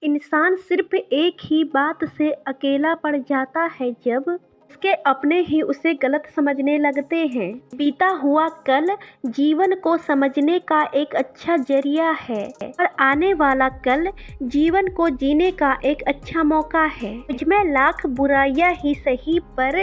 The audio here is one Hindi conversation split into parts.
इंसान सिर्फ एक ही बात से अकेला पड़ जाता है जब उसके अपने ही उसे गलत समझने लगते हैं। बीता हुआ कल जीवन को समझने का एक अच्छा जरिया है और आने वाला कल जीवन को जीने का एक अच्छा मौका है। मुझमें लाख बुराइयां ही सही पर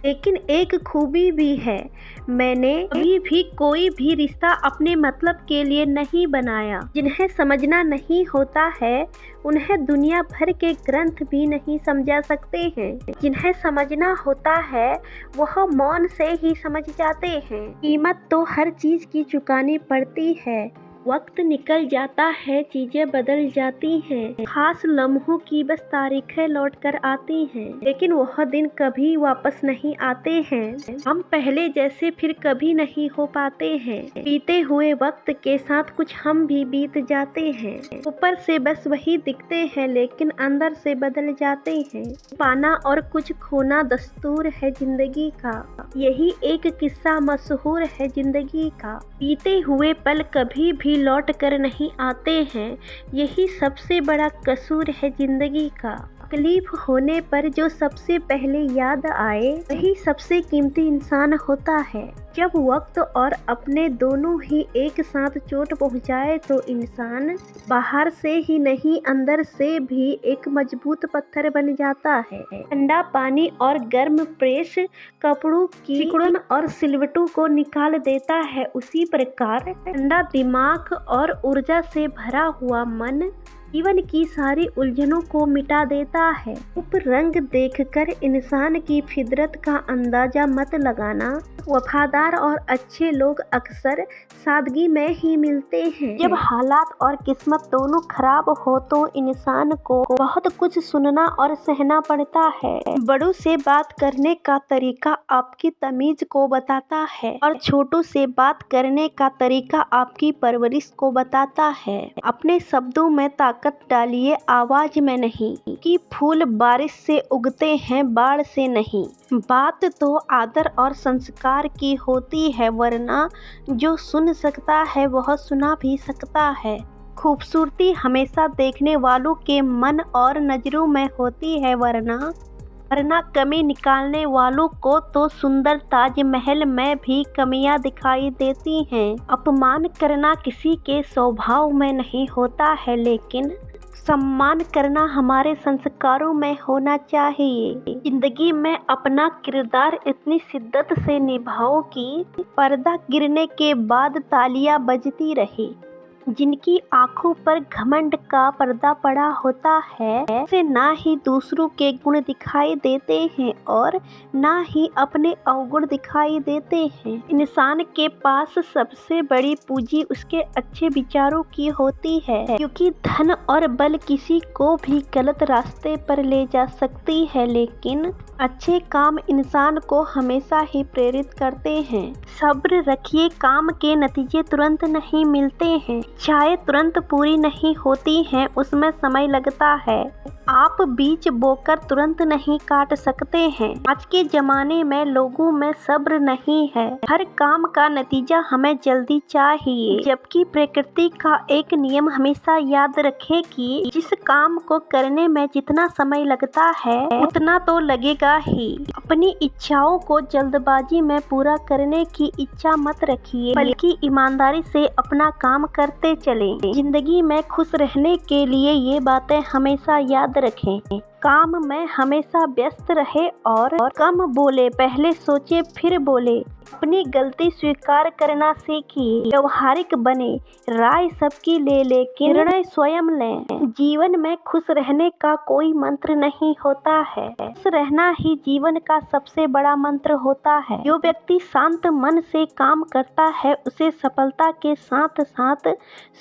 लेकिन एक खूबी भी है। मैंने कभी भी कोई भी रिश्ता अपने मतलब के लिए नहीं बनाया। जिन्हें समझना नहीं होता है उन्हें दुनिया भर के ग्रंथ भी नहीं समझा सकते हैं। जिन्हें समझना होता है वह मौन से ही समझ जाते हैं। कीमत तो हर चीज की चुकानी पड़ती है। वक्त निकल जाता है, चीजें बदल जाती हैं। खास लम्हों की बस तारीखें लौट कर आती हैं, लेकिन वह दिन कभी वापस नहीं आते हैं। हम पहले जैसे फिर कभी नहीं हो पाते हैं। बीते हुए वक्त के साथ कुछ हम भी बीत जाते हैं। ऊपर से बस वही दिखते हैं लेकिन अंदर से बदल जाते हैं। पाना और कुछ खोना दस्तूर है जिंदगी का। यही एक किस्सा मशहूर है जिंदगी का। बीते हुए पल कभी भी लौट कर नहीं आते हैं। यही सबसे बड़ा कसूर है जिंदगी का। तकलीफ होने पर जो सबसे पहले याद आए वही सबसे कीमती इंसान होता है। जब वक्त और अपने दोनों ही एक साथ चोट पहुंचाए तो इंसान बाहर से ही नहीं अंदर से भी एक मजबूत पत्थर बन जाता है। ठंडा पानी और गर्म प्रेस कपड़ों की सिकुड़न और सिलवटों को निकाल देता है, उसी प्रकार ठंडा दिमाग और ऊर्जा से भरा हुआ मन जीवन की सारी उलझनों को मिटा देता है। रूप रंग देखकर इंसान की फितरत का अंदाजा मत लगाना। वफादार और अच्छे लोग अक्सर सादगी में ही मिलते हैं। जब हालात और किस्मत दोनों खराब हो तो इंसान को बहुत कुछ सुनना और सहना पड़ता है। बड़ों से बात करने का तरीका आपकी तमीज को बताता है और छोटों से बात करने का तरीका आपकी परवरिश को बताता है। अपने शब्दों में ताकत डालिए, आवाज में नहीं। कि फूल बारिश से उगते हैं, बाढ़ से नहीं। बात तो आदर और संस्कार की होती है, वरना जो सुन सकता है वह सुना भी सकता है। खूबसूरती हमेशा देखने वालों के मन और नजरों में होती है, वरना कमी निकालने वालों को तो सुंदर ताजमहल में भी कमियां दिखाई देती हैं। अपमान करना किसी के स्वभाव में नहीं होता है, लेकिन सम्मान करना हमारे संस्कारों में होना चाहिए। जिंदगी में अपना किरदार इतनी शिद्दत से निभाओ कि पर्दा गिरने के बाद तालियां बजती रहे। जिनकी आंखों पर घमंड का पर्दा पड़ा होता है उसे ना ही दूसरों के गुण दिखाई देते हैं और ना ही अपने अवगुण दिखाई देते हैं। इंसान के पास सबसे बड़ी पूंजी उसके अच्छे विचारों की होती है, क्योंकि धन और बल किसी को भी गलत रास्ते पर ले जा सकती है, लेकिन अच्छे काम इंसान को हमेशा ही प्रेरित करते हैं। सब्र रखिए, काम के नतीजे तुरंत नहीं मिलते हैं। चाय तुरंत पूरी नहीं होती हैं, उसमें समय लगता है। आप बीज बोकर तुरंत नहीं काट सकते हैं। आज के जमाने में लोगों में सब्र नहीं है। हर काम का नतीजा हमें जल्दी चाहिए, जबकि प्रकृति का एक नियम हमेशा याद रखें कि जिस काम को करने में जितना समय लगता है उतना तो लगेगा ही। अपनी इच्छाओं को जल्दबाजी में पूरा करने की इच्छा मत रखिए, बल्कि ईमानदारी से अपना काम करते चलें। जिंदगी में खुश रहने के लिए ये बातें हमेशा याद रखें। काम में हमेशा व्यस्त रहे और कम बोले, पहले सोचे फिर बोले। अपनी गलती स्वीकार करना सीखिए। व्यवहारिक बने, राय सबकी ले लेकिन निर्णय स्वयं लें। जीवन में खुश रहने का कोई मंत्र नहीं होता है, खुश रहना ही जीवन का सबसे बड़ा मंत्र होता है। जो व्यक्ति शांत मन से काम करता है उसे सफलता के साथ साथ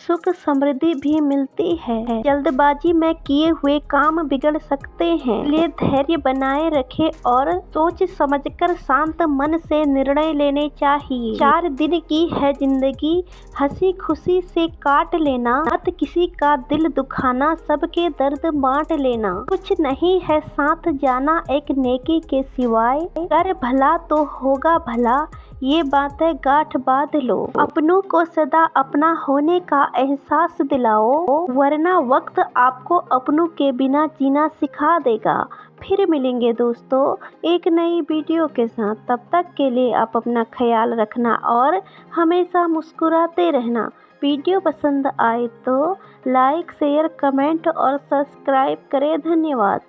सुख समृद्धि भी मिलती है। जल्दबाजी में किए हुए काम बिगड़ सकते हैं, इसलिए धैर्य बनाए रखें और सोच समझकर शांत मन से निर्णय लेने चाहिए। 4 दिन की है जिंदगी, हंसी खुशी से काट लेना। मत किसी का दिल दुखाना, सबके दर्द बांट लेना। कुछ नहीं है साथ जाना एक नेकी के सिवाय, कर भला तो होगा भला, ये बातें गांठ बांध लो। अपनों को सदा अपना होने का एहसास दिलाओ, वरना वक्त आपको अपनों के बिना जीना सिखा देगा। फिर मिलेंगे दोस्तों एक नई वीडियो के साथ। तब तक के लिए आप अपना ख्याल रखना और हमेशा मुस्कुराते रहना। वीडियो पसंद आए तो लाइक, शेयर, कमेंट और सब्सक्राइब करें। धन्यवाद।